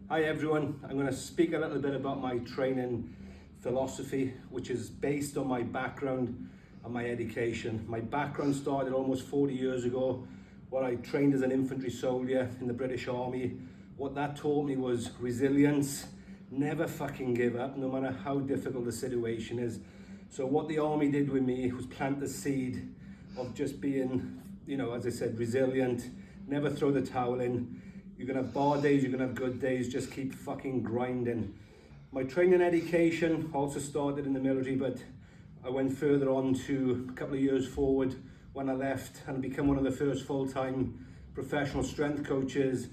Hi everyone, I'm going to speak a little bit about my training philosophy, which is based on my background and my education. My background started almost 40 years ago, where I trained as an infantry soldier in the British Army. What that taught me was resilience, never fucking give up, no matter how difficult the situation is. So what the Army did with me was plant the seed of just being, as I said, resilient, never throw the towel in. You're gonna have bad days, you're gonna have good days, just keep fucking grinding. My training education also started in the military, but I went further on to a couple of years forward when I left and became one of the first full-time professional strength coaches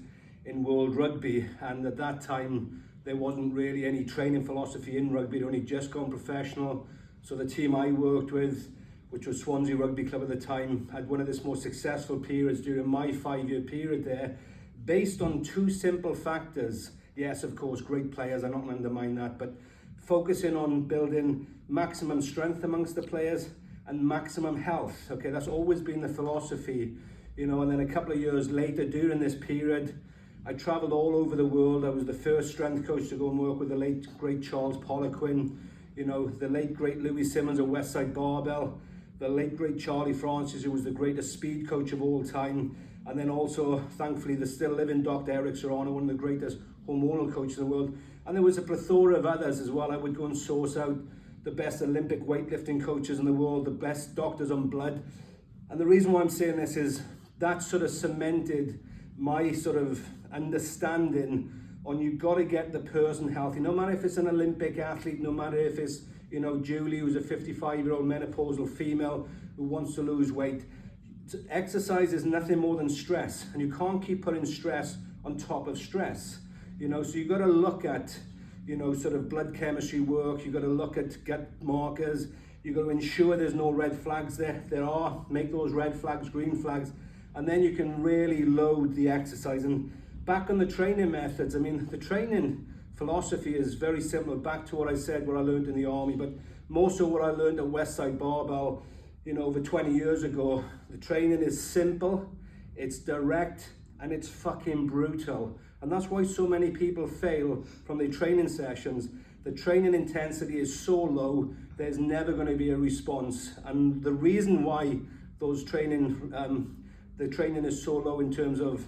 in World Rugby. And at that time, there wasn't really any training philosophy in rugby, it only just gone professional. So the team I worked with, which was Swansea Rugby Club at the time, had one of the most successful periods during my 5-year period there, based on two simple factors. Yes, of course, great players, I'm not going to undermine that, but focusing on building maximum strength amongst the players and maximum health. Okay, that's always been the philosophy, and then a couple of years later, during this period, I traveled all over the world. I was the first strength coach to go and work with the late, great Charles Poliquin, the late, great Louis Simmons of Westside Barbell, the late, great Charlie Francis, who was the greatest speed coach of all time. And then also, thankfully, the still living Dr. Eric Serrano, one of the greatest hormonal coaches in the world. And there was a plethora of others as well. I would go and source out the best Olympic weightlifting coaches in the world, the best doctors on blood. And the reason why I'm saying this is that sort of cemented my sort of understanding on you've got to get the person healthy, no matter if it's an Olympic athlete, no matter if it's, Julie, who's a 55-year-old menopausal female who wants to lose weight. Exercise is nothing more than stress, and you can't keep putting stress on top of stress, so you've got to look at, sort of blood chemistry work, you've got to look at gut markers, you've got to ensure there's no red flags there are, make those red flags green flags, and then you can really load the exercise. And back on the training methods, the training philosophy is very similar, back to what I said, what I learned in the Army, but more so what I learned at Westside Barbell, over 20 years ago. The training is simple, it's direct, and it's fucking brutal. And that's why so many people fail from their training sessions. The training intensity is so low, there's never going to be a response. And the reason why the training is so low in terms of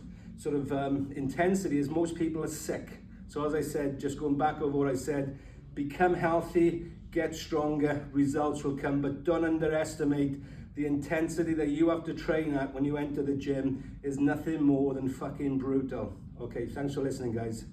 intensity is most people are sick. So as I said, just going back over what I said, become healthy, get stronger, results will come, but don't underestimate the intensity that you have to train at when you enter the gym is nothing more than fucking brutal. Okay, thanks for listening, guys.